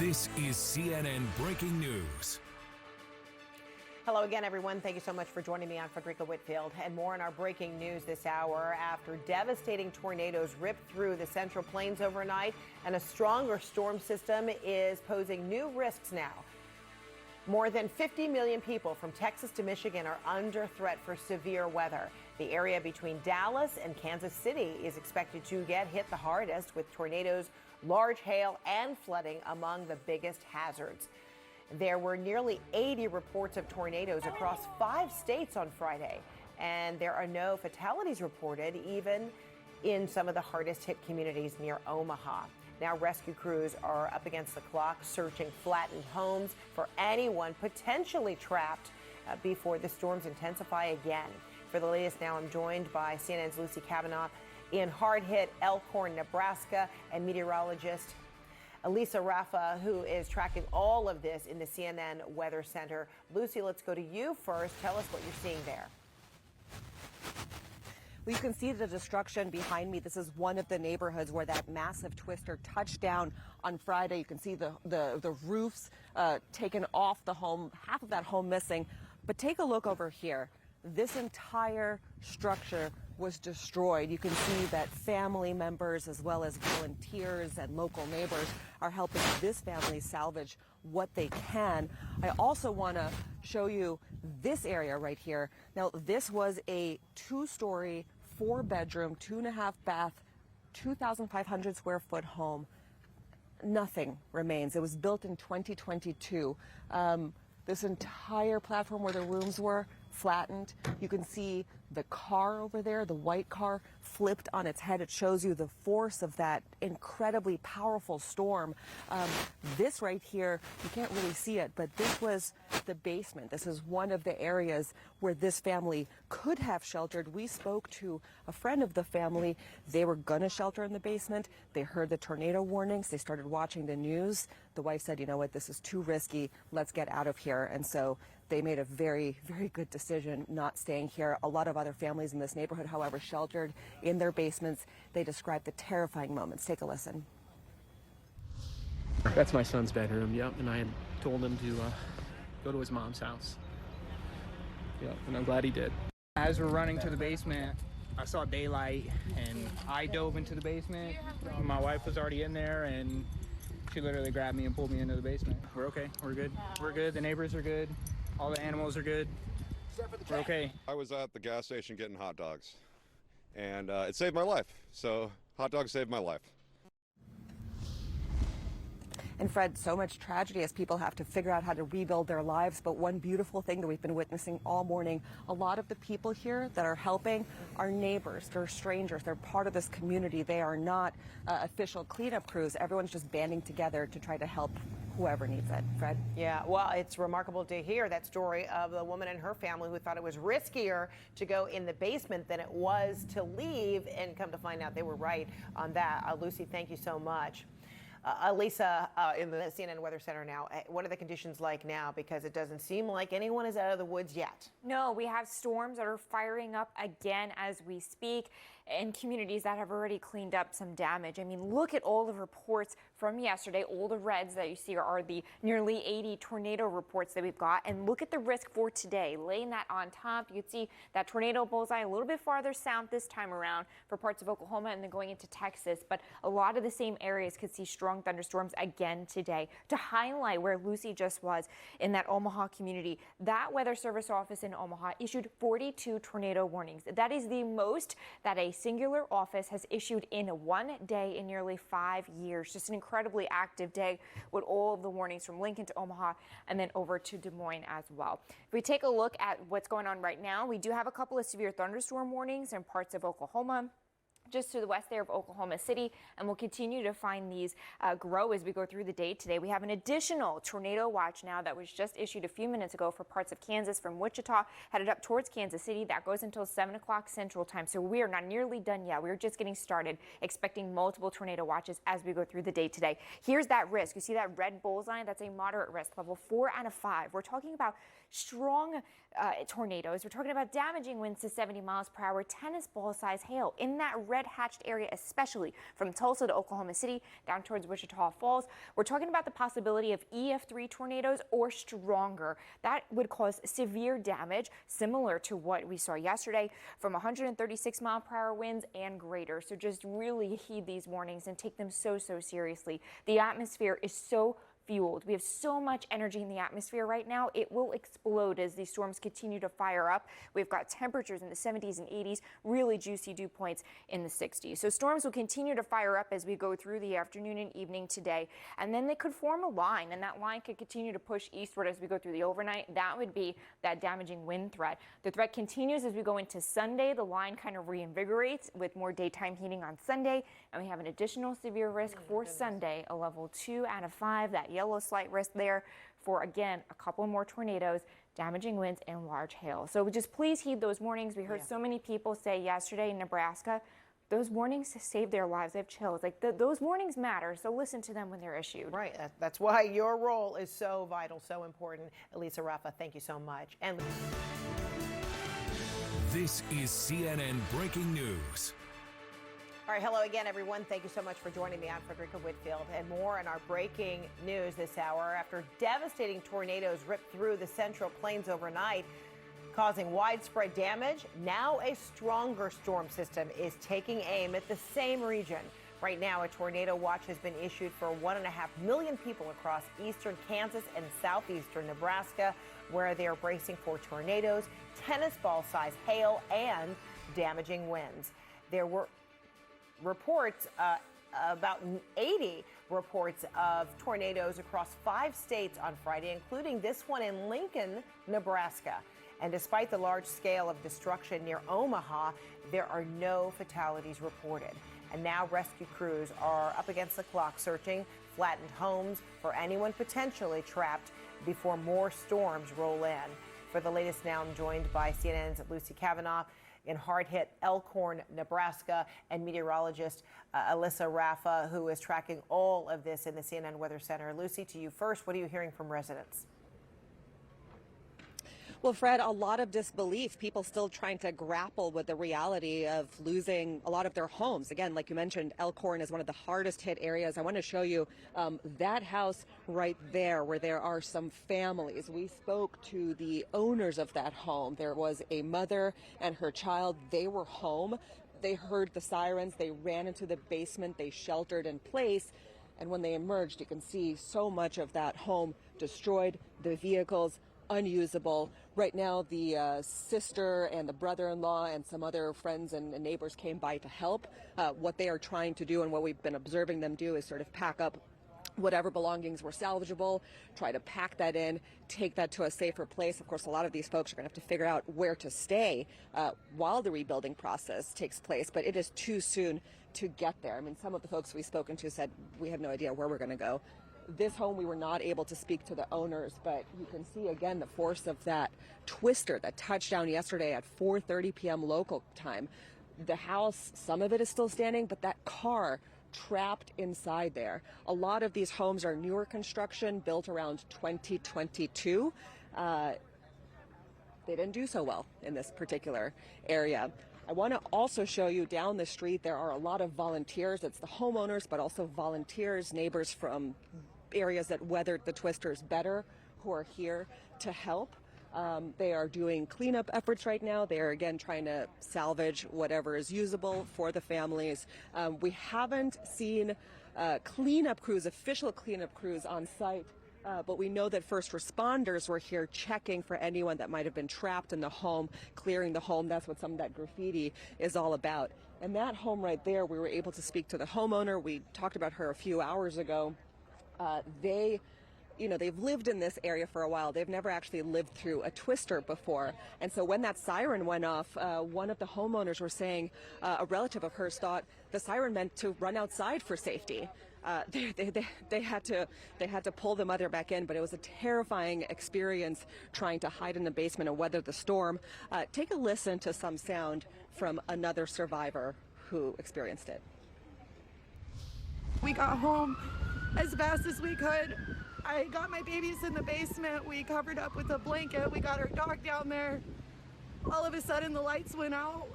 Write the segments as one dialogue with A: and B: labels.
A: This is CNN Breaking News.
B: Hello again, everyone. Thank you so much for joining me. I'm Frederica Whitfield. And more in our breaking news this hour after devastating tornadoes ripped through the Central Plains overnight, and a stronger storm system is posing new risks now. More than 50 million people from Texas to Michigan are under threat for severe weather. The area between Dallas and Kansas City is expected to get hit the hardest, with tornadoes, large hail, and flooding among the biggest hazards. There were nearly 80 reports of tornadoes across 5 states on Friday, and there are no fatalities reported, even in some of the hardest hit communities near Omaha. Now rescue crews are up against the clock, searching flattened homes for anyone potentially trapped before the storms intensify again. For the latest now, I'm joined by CNN's Lucy Kavanaugh in hard-hit Elkhorn, Nebraska, and meteorologist Elisa Raffa, who is tracking all of this in the CNN Weather Center. Lucy, let's go to you first. Tell us what you're seeing there.
C: Well, you can see the destruction behind me. This is one of the neighborhoods where that massive twister touched down on Friday. You can see the roofs taken off the home, half of that home missing. But take a look over here. This entire structure was destroyed. You can see that family members as well as volunteers and local neighbors are helping this family salvage what they can. I also want to show you this area right here. Now, this was a 2-story, 4-bedroom, 2.5 bath, 2,500 square foot home. Nothing remains. It was built in 2022. This entire platform where the rooms were flattened. You can see the car over there, the white car, flipped on its head. It shows you the force of that incredibly powerful storm. This right here, you can't really see it, but this was the basement. This is one of the areas where this family could have sheltered. We spoke to a friend of the family. They were going to shelter in the basement. They heard the tornado warnings. They started watching the news. The wife said, you know what, this is too risky. Let's get out of here. And so they made a very, very good decision not staying here. A lot of other families in this neighborhood, however, sheltered in their basements. They described the terrifying moments. Take a listen.
D: That's my son's bedroom, yep, and I had told him to go to his mom's house. Yep, and I'm glad he did.
E: As we're running to the basement, I saw daylight, and I dove into the basement. My wife was already in there, and she literally grabbed me and pulled me into the basement. We're okay. We're good. We're good. The neighbors are good. All the animals are good. We're okay.
F: I was at the gas station getting hot dogs, and it saved my life. So hot dogs saved my life.
C: And Fred, so much tragedy as people have to figure out how to rebuild their lives. But one beautiful thing that we've been witnessing all morning, a lot of the people here that are helping are neighbors. They're strangers. They're part of this community. They are not official cleanup crews. Everyone's just banding together to try to help whoever needs it. Fred?
B: Yeah, well, it's remarkable to hear that story of the woman and her family who thought it was riskier to go in the basement than it was to leave, and come to find out they were right on that. Lucy, thank you so much. Elisa, in the CNN Weather Center now, what are the conditions like now? Because it doesn't seem like anyone is out of the woods yet.
G: No, we have storms that are firing up again as we speak, in communities that have already cleaned up some damage. I mean, look at all the reports from yesterday. All the reds that you see are the nearly 80 tornado reports that we've got. And look at the risk for today. Laying that on top, you can see that tornado bullseye a little bit farther south this time around for parts of Oklahoma and then going into Texas. But a lot of the same areas could see strong thunderstorms again today. To highlight where Lucy just was in that Omaha community, that Weather Service office in Omaha issued 42 tornado warnings. That is the most that a singular office has issued in one day in nearly 5 years. Just an incredibly active day with all of the warnings from Lincoln to Omaha and then over to Des Moines as well. If we take a look at what's going on right now, we do have a couple of severe thunderstorm warnings in parts of Oklahoma, just to the west there of Oklahoma City, and we'll continue to find these grow as we go through the day today. We have an additional tornado watch now that was just issued a few minutes ago for parts of Kansas from Wichita headed up towards Kansas City. That goes until 7 o'clock Central Time, so we are not nearly done yet. We're just getting started, expecting multiple tornado watches as we go through the day today. Here's that risk. You see that red bullseye? That's a moderate risk, level 4 out of 5. We're talking about strong tornadoes. We're talking about damaging winds to 70 miles per hour, tennis ball size hail in that red hatched area, especially from Tulsa to Oklahoma City down towards Wichita Falls. We're talking about the possibility of EF3 tornadoes or stronger. That would cause severe damage, similar to what we saw yesterday, from 136 mile per hour winds and greater. So just really heed these warnings and take them so seriously. The atmosphere is so fueled. We have so much energy in the atmosphere right now. It will explode as these storms continue to fire up. We've got temperatures in the 70s and 80s, really juicy dew points in the 60s. So storms will continue to fire up as we go through the afternoon and evening today. And then they could form a line, and that line could continue to push eastward as we go through the overnight. That would be that damaging wind threat. The threat continues as we go into Sunday. The line kind of reinvigorates with more daytime heating on Sunday. And we have an additional severe risk for Sunday, a level 2 out of 5. That yellow slight risk there for, again, a couple more tornadoes, damaging winds, and large hail. So just please heed those warnings. We heard so many people say yesterday in Nebraska, those warnings saved their lives. They have chills. Like those warnings matter, so listen to them when they're issued.
B: Right. That's why your role is so vital, so important. Elisa Raffa, thank you so much. And
A: This is CNN Breaking News.
B: all right, hello again, everyone. Thank you so much for joining me. I'm Frederica Whitfield, and more on our breaking news this hour. After devastating tornadoes ripped through the Central Plains overnight, causing widespread damage, now a stronger storm system is taking aim at the same region. Right now, a tornado watch has been issued for 1.5 million people across eastern Kansas and southeastern Nebraska, where they are bracing for tornadoes, tennis ball-size hail, and damaging winds. There were reports, about 80 reports of tornadoes across 5 states on Friday, including this one in Lincoln, Nebraska. And despite the large scale of destruction near Omaha, there are no fatalities reported. And now rescue crews are up against the clock searching flattened homes for anyone potentially trapped before more storms roll in. For the latest now, I'm joined by CNN's Lucy Kavanaugh in hard-hit Elkhorn, Nebraska, and meteorologist Elisa Raffa, who is tracking all of this in the CNN Weather Center. Lucy, to you first. What are you hearing from residents?
C: Well, Fred, a lot of disbelief. People still trying to grapple with the reality of losing a lot of their homes. Again, like you mentioned, Elkhorn is one of the hardest hit areas. I want to show you that house right there where there are some families. We spoke to the owners of that home. There was a mother and her child. They were home. They heard the sirens. They ran into the basement. They sheltered in place. And when they emerged, you can see so much of that home destroyed, the vehicles unusable. Right now, the sister and the brother-in-law and some other friends and neighbors came by to help. What they are trying to do and what we've been observing them do is sort of pack up whatever belongings were salvageable, try to pack that in, take that to a safer place. Of course, a lot of these folks are going to have to figure out where to stay while the rebuilding process takes place, but it is too soon to get there. I mean, some of the folks we've spoken to said, we have no idea where we're going to go. This home, we were not able to speak to the owners, but you can see again the force of that twister that touched down yesterday at 4:30 p.m. local time. The house, some of it is still standing, but that car trapped inside there. A lot of these homes are newer construction, built around 2022. They didn't do so well in this particular area. I want to also show you down the street, there are a lot of volunteers. It's the homeowners, but also volunteers, neighbors from areas that weathered the twisters better, who are here to help. They are doing cleanup efforts right now. They are again trying to salvage whatever is usable for the families. We haven't seen cleanup crews, official cleanup crews on site, but we know that first responders were here checking for anyone that might have been trapped in the home, clearing the home. That's what some of that graffiti is all about. And that home right there, we were able to speak to the homeowner. We talked about her a few hours ago. They've lived in this area for a while. They've never actually lived through a twister before. And so when that siren went off, one of the homeowners were saying a relative of hers thought the siren meant to run outside for safety. They had to pull the mother back in, but it was a terrifying experience trying to hide in the basement and weather the storm. Take a listen to some sound from another survivor who experienced it.
H: We got home as fast as we could. I got my babies in the basement. We covered up with a blanket. We got our dog down there. All of a sudden the lights went out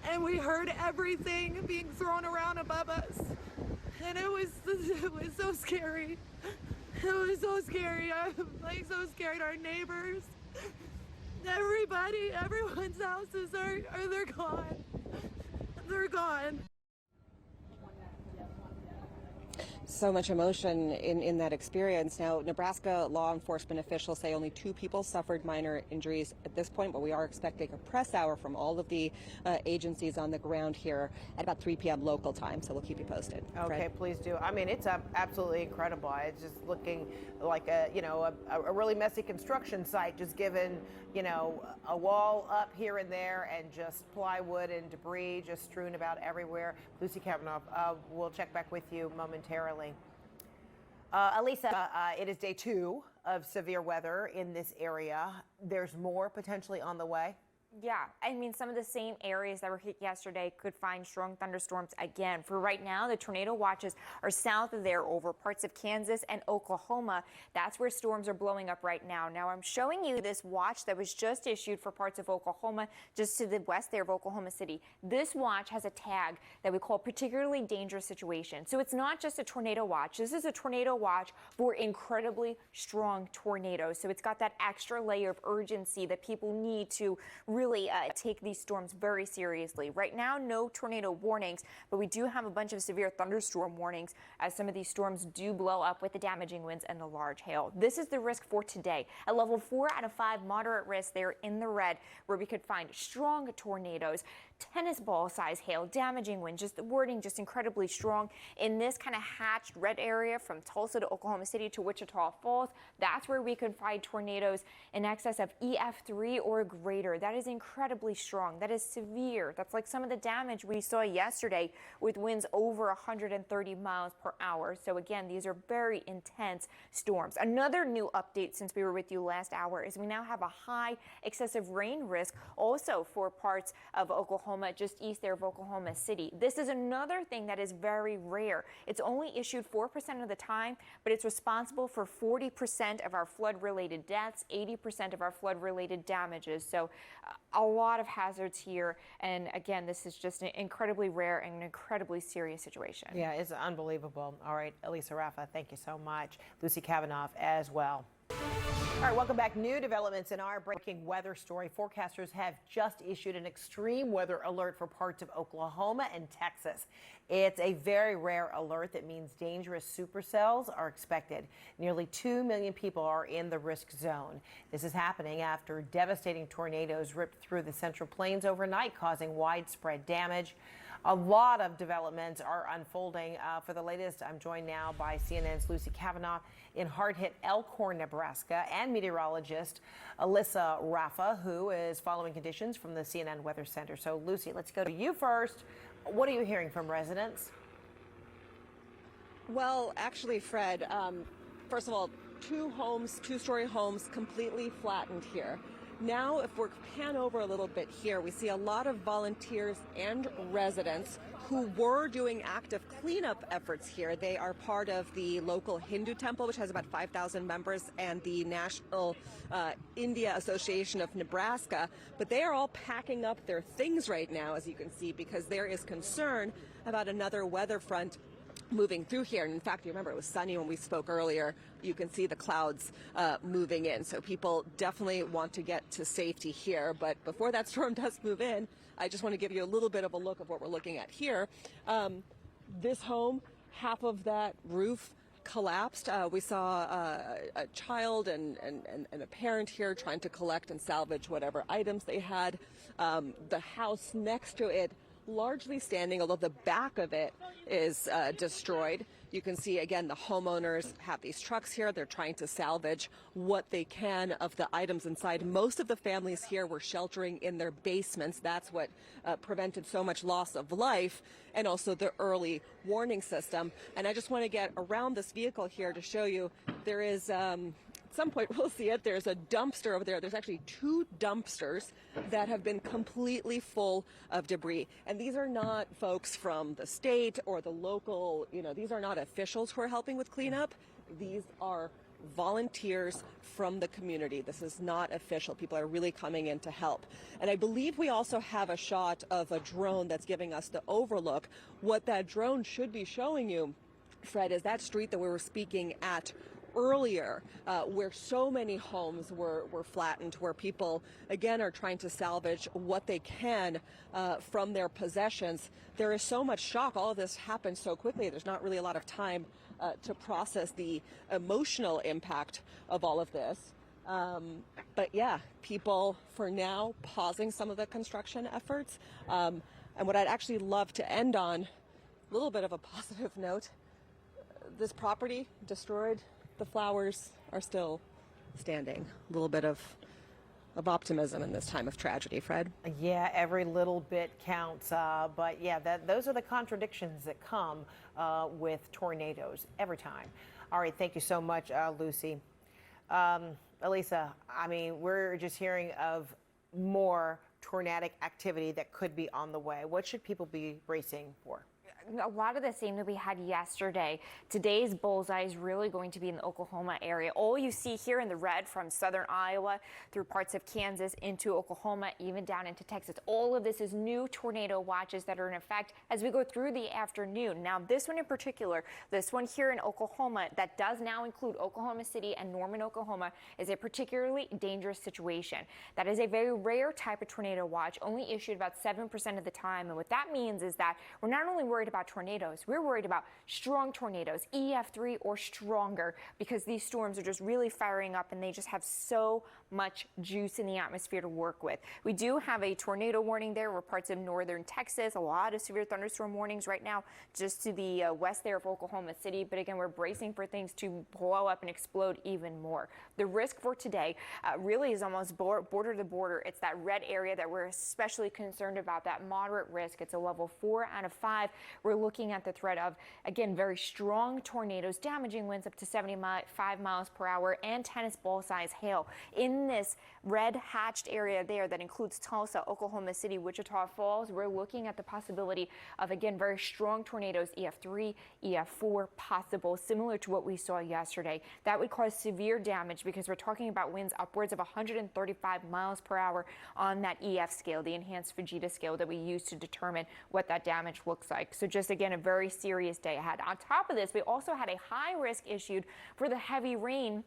H: and we heard everything being thrown around above us. And it was so scary. It was so scary. I'm like so scared. Our neighbors, everybody, everyone's houses they're gone. They're gone.
C: So much emotion in that experience. Now, Nebraska law enforcement officials say only 2 people suffered minor injuries at this point, but we are expecting a press hour from all of the agencies on the ground here at about 3 p.m. local time, so we'll keep you posted.
B: Okay,
C: Fred?
B: please do. I mean, it's absolutely incredible. It's just looking like a really messy construction site, just given, a wall up here and there and just plywood and debris just strewn about everywhere. Lucy Kavanaugh, we'll check back with you momentarily. Elisa, it is day 2 of severe weather in this area. There's more potentially on the way.
G: Yeah, I mean, some of the same areas that were hit yesterday could find strong thunderstorms again. For right now, the tornado watches are south of there over parts of Kansas and Oklahoma. That's where storms are blowing up right now. Now, I'm showing you this watch that was just issued for parts of Oklahoma, just to the west there of Oklahoma City. This watch has a tag that we call particularly dangerous situation. So it's not just a tornado watch. This is a tornado watch for incredibly strong tornadoes. So it's got that extra layer of urgency that people need to really take these storms very seriously. Right now, no tornado warnings, but we do have a bunch of severe thunderstorm warnings as some of these storms do blow up with the damaging winds and the large hail. This is the risk for today. At level 4 out of 5 moderate risk, they're in the red, where we could find strong tornadoes, tennis ball size hail, damaging winds, just the wording just incredibly strong. In this kind of hatched red area from Tulsa to Oklahoma City to Wichita Falls, that's where we could find tornadoes in excess of EF3 or greater. That is incredibly strong. That is severe. That's like some of the damage we saw yesterday with winds over 130 miles per hour. So again, these are very intense storms. Another new update since we were with you last hour is we now have a high excessive rain risk also for parts of Oklahoma, just east there of Oklahoma City. This is another thing that is very rare. It's only issued 4% of the time, but it's responsible for 40% of our flood-related deaths, 80% of our flood-related damages. So a lot of hazards here. And again, this is just an incredibly rare and an incredibly serious situation.
B: Yeah, it's unbelievable. All right, Elisa Raffa, thank you so much. Lucy Kavanaugh as well. All right, welcome back. New developments in our breaking weather story. Forecasters have just issued an extreme weather alert for parts of Oklahoma and Texas. It's a very rare alert that means dangerous supercells are expected. Nearly 2 million people are in the risk zone. This is happening after devastating tornadoes ripped through the Central Plains overnight, causing widespread damage. A lot of developments are unfolding. For the latest, I'm joined now by CNN's Lucy Kavanaugh in hard-hit Elkhorn, Nebraska, and meteorologist Elisa Raffa, who is following conditions from the CNN Weather Center. So, Lucy, let's go to you first. What are you hearing from residents?
C: Well, actually, Fred, first of all, 2-story homes completely flattened here. Now, if we pan over a little bit here, we see a lot of volunteers and residents who were doing active cleanup efforts here. They are part of the local Hindu temple, which has about 5,000 members, and the National India Association of Nebraska. But they are all packing up their things right now, as you can see, because there is concern about another weather front moving through here. And in fact, you remember it was sunny when we spoke earlier. You can see the clouds moving in. So people definitely want to get to safety here. But before that storm does move in, I just want to give you a little bit of a look of what we're looking at here. This home, half of that roof collapsed. We saw a child and a parent here trying to collect and salvage whatever items they had. The house next to it largely standing, although the back of it is destroyed. You can see, again, the homeowners have these trucks here. They're trying to salvage what they can of the items inside. Most of the families here were sheltering in their basements. That's what prevented so much loss of life, and also the early warning system. And I just want to get around this vehicle here to show you there is at some point we'll see it. There's a dumpster over there. There's actually 2 dumpsters that have been completely full of debris. And these are not folks from the state or the local, these are not officials who are helping with cleanup. These are volunteers from the community. This is not official. People are really coming in to help. And I believe we also have a shot of a drone that's giving us the overlook. What that drone should be showing you, Fred, is that street that we were speaking at earlier, where so many homes were flattened, where people, again, are trying to salvage what they can from their possessions. There is so much shock. All of this happened so quickly. There's not really a lot of time to process the emotional impact of all of this. But yeah, people for now pausing some of the construction efforts. And what I'd actually love to end on, a little bit of a positive note, this property destroyed, the flowers are still standing. A little bit of optimism in this time of tragedy, Fred.
B: Yeah, every little bit counts. But yeah, those are the contradictions that come with tornadoes every time. All right, thank you so much, Lucy. Elisa, I mean, we're just hearing of more tornadic activity that could be on the way. What should people be bracing for?
G: A lot of the same that we had yesterday. Today's bullseye is really going to be in the Oklahoma area. All you see here in the red from southern Iowa through parts of Kansas into Oklahoma, even down into Texas. All of this is new tornado watches that are in effect as we go through the afternoon. Now, this one in particular, this one here in Oklahoma, that does now include Oklahoma City and Norman, Oklahoma, is a particularly dangerous situation. That is a very rare type of tornado watch, only issued about 7% of the time. And what that means is that we're not only worried about tornadoes, we're worried about strong tornadoes, EF3 or stronger, because these storms are just really firing up and they just have so much juice in the atmosphere to work with. We do have a tornado warning there where parts of northern Texas, a lot of severe thunderstorm warnings right now just to the west there of Oklahoma City. But again, we're bracing for things to blow up and explode even more. The risk for today really is almost border to border. It's that red area that we're especially concerned about, that moderate risk. It's a level 4 out of 5. We're looking at the threat of, again, very strong tornadoes, damaging winds up to 75 miles per hour and tennis ball size hail. In this red hatched area there that includes Tulsa, Oklahoma City, Wichita Falls, we're looking at the possibility of, again, very strong tornadoes, EF3, EF4 possible, similar to what we saw yesterday. That would cause severe damage because we're talking about winds upwards of 135 miles per hour on that EF scale, the enhanced Fujita scale that we use to determine what that damage looks like. So just again, a very serious day ahead. On top of this, we also had a high risk issued for the heavy rain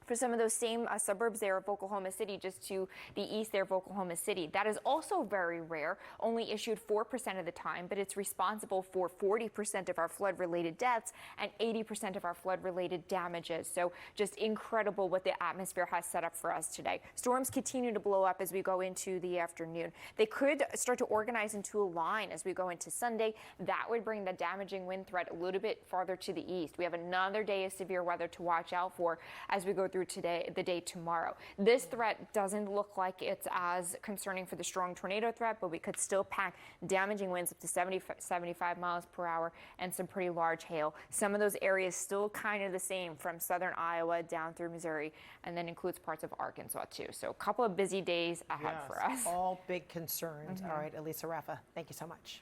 G: for some of those same suburbs there of Oklahoma City, just to the east there of Oklahoma City. That is also very rare, only issued 4% of the time, but it's responsible for 40% of our flood-related deaths and 80% of our flood-related damages. So just incredible what the atmosphere has set up for us today. Storms continue to blow up as we go into the afternoon. They could start to organize into a line as we go into Sunday. That would bring the damaging wind threat a little bit farther to the east. We have another day of severe weather to watch out for as we go through the day tomorrow. This threat doesn't look like it's as concerning for the strong tornado threat, but we could still pack damaging winds up to 75 miles per hour and some pretty large hail. Some of those areas still kind of the same from southern Iowa down through Missouri, and then includes parts of Arkansas too. So a couple of busy days ahead for us.
B: All big concerns. All right, Elisa Raffa, thank you so much.